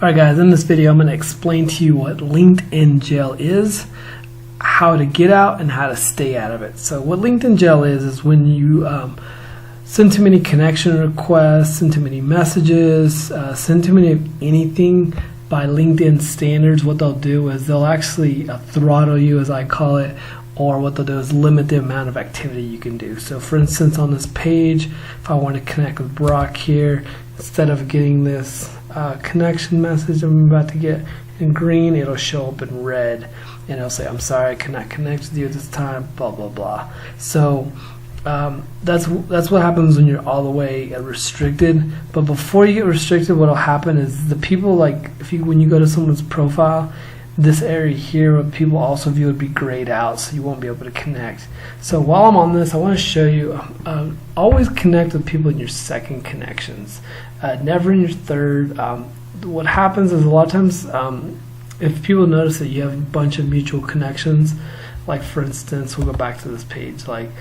Alright guys, in this video I'm going to explain to you what LinkedIn jail is, how to get out, and how to stay out of it. So what LinkedIn jail is when you send too many connection requests, send too many messages, send too many of anything by LinkedIn standards. What they'll do is they'll actually throttle you, as I call it, or what they'll do is limit the amount of activity you can do. So for instance, on this page, if I want to connect with Brock here, instead of getting this connection message I'm about to get in green, it'll show up in red and it'll say, I'm sorry, I cannot connect with you at this time, blah blah blah. So that's what happens when you're all the way restricted. But before you get restricted, what'll happen is the people, like when you go to someone's profile, this area here, what people also view, would be grayed out, so you won't be able to connect. So while I'm on this, I want to show you, always connect with people in your second connections, never in your third. What happens is a lot of times, if people notice that you have a bunch of mutual connections, like for instance, we'll go back to this page, like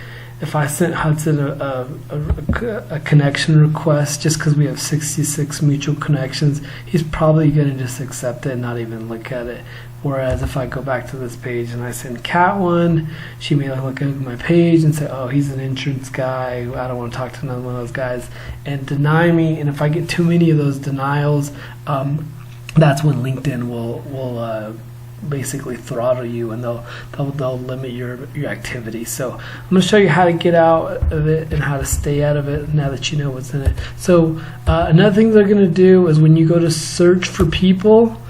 if I sent Hudson a connection request just because we have 66 mutual connections, he's probably going to just accept it and not even look at it. Whereas if I go back to this page and I send Kat one, she may look at my page and say, oh, he's an insurance guy, I don't want to talk to another one of those guys, and deny me. And if I get too many of those denials, that's when LinkedIn will basically throttle you, and they'll limit your activity. So I'm going to show you how to get out of it and how to stay out of it now that you know what's in it. So another thing they're going to do is when you go to search for people,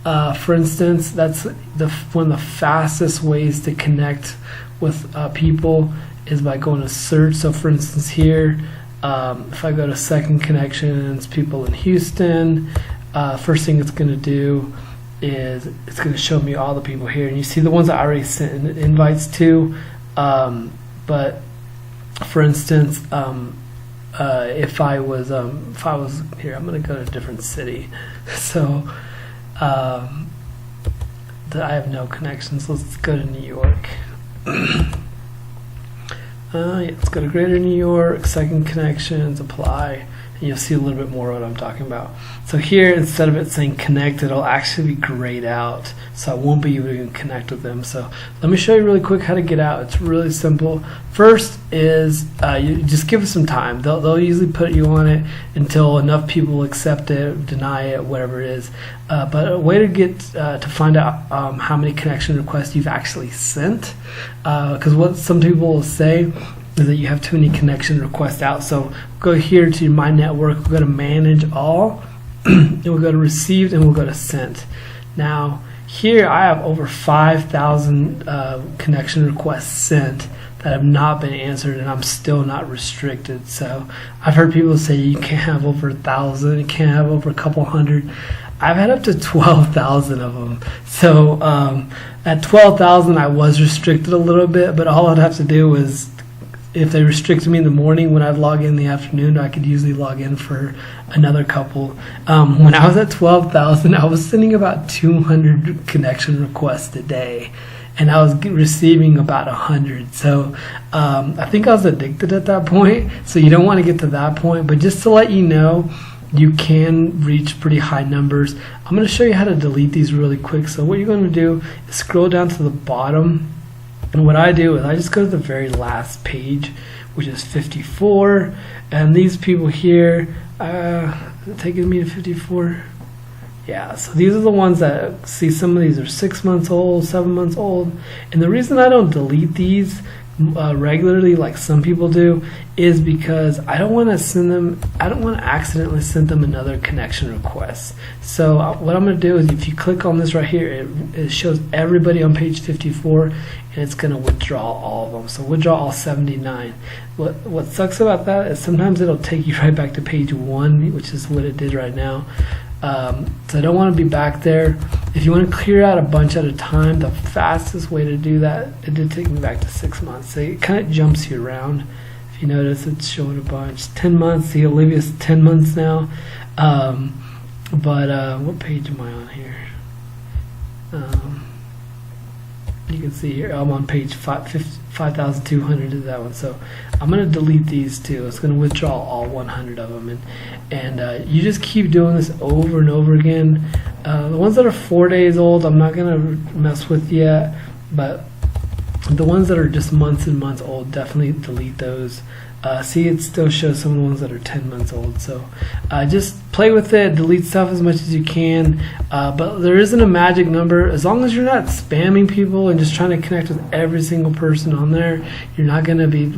for instance, that's one of the fastest ways to connect with people is by going to search. So for instance here, if I go to second connections, people in Houston, first thing it's going to do is it's going to show me all the people here, and you see the ones I already sent invites to. But for instance, if I was here, I'm going to go to a different city. So I have no connections. Let's go to New York. Yeah, let's go to Greater New York, second connections, apply, and you'll see a little bit more what I'm talking about. So here, instead of it saying connect, it'll actually be grayed out, so I won't be able to even connect with them. So let me show you really quick how to get out. It's really simple. First is you just give it some time. They'll usually put you on it until enough people accept it, deny it, whatever it is. But a way to get to find out how many connection requests you've actually sent, because what some people will say is that you have too many connection requests out. So go here to my network, we'll go to manage all, and we'll go to received, and we'll go to sent. Now here I have over 5,000 connection requests sent that have not been answered, and I'm still not restricted. So I've heard people say you can't have over 1,000, you can't have over a couple hundred. I've had up to 12,000 of them. So at 12,000 I was restricted a little bit, but all I'd have to do was, if they restricted me in the morning, when I'd log in the afternoon, I could usually log in for another couple. When I was at 12,000, I was sending about 200 connection requests a day, and I was receiving about 100. So I think I was addicted at that point. So you don't want to get to that point, but just to let you know, you can reach pretty high numbers. I'm going to show you how to delete these really quick. So what you're going to do is scroll down to the bottom. And what I do is I just go to the very last page, which is 54, and these people here, is it taking me to 54? Yeah, so these are the ones that, see, some of these are 6 months old, 7 months old, and the reason I don't delete these regularly like some people do is because I don't want to accidentally send them another connection request. So what I'm going to do is, if you click on this right here, it shows everybody on page 54, and it's going to withdraw all of them. So withdraw all 79. What sucks about that is sometimes it'll take you right back to page 1, which is what it did right now. So I don't want to be back there. If you want to clear out a bunch at a time, the fastest way to do that, it did take me back to 6 months. So it kind of jumps you around. If you notice, it's showing a bunch. 10 months, see, Olivia's 10 months now. But what page am I on here? You can see here I'm on page 5,200 is that one. So I'm going to delete these two. It's going to withdraw all 100 of them, and you just keep doing this over and over again. The ones that are 4 days old, I'm not going to mess with yet, but the ones that are just months and months old, definitely delete those. See, it still shows some of the ones that are 10 months old. So just play with it, delete stuff as much as you can. But there isn't a magic number. As long as you're not spamming people and just trying to connect with every single person on there, you're not going to be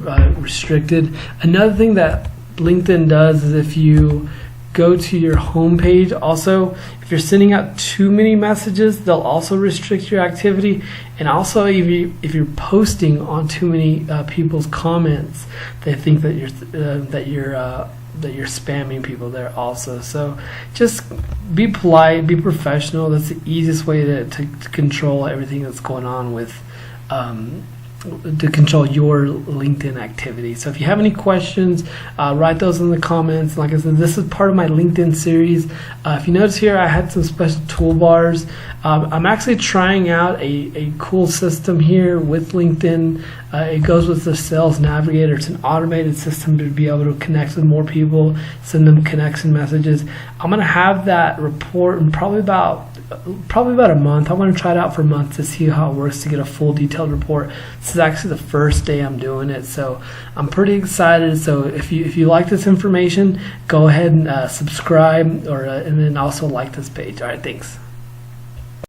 restricted. Another thing that LinkedIn does is if you go to your home page, also, if you're sending out too many messages, they'll also restrict your activity. And also, if you're posting on too many people's comments, they think that you're spamming people there also. So just be polite, be professional. That's the easiest way to control everything that's going on with to control your LinkedIn activity. So if you have any questions, write those in the comments. Like I said, this is part of my LinkedIn series. If you notice here, I had some special toolbars. I'm actually trying out a cool system here with LinkedIn. It goes with the Sales Navigator. It's an automated system to be able to connect with more people, send them connection messages. I'm going to have that report in probably about a month. I want to try it out for a month to see how it works, to get a full detailed report. This is actually the first day I'm doing it, so I'm pretty excited. So if you like this information, go ahead and subscribe, and then also like this page. All right, thanks.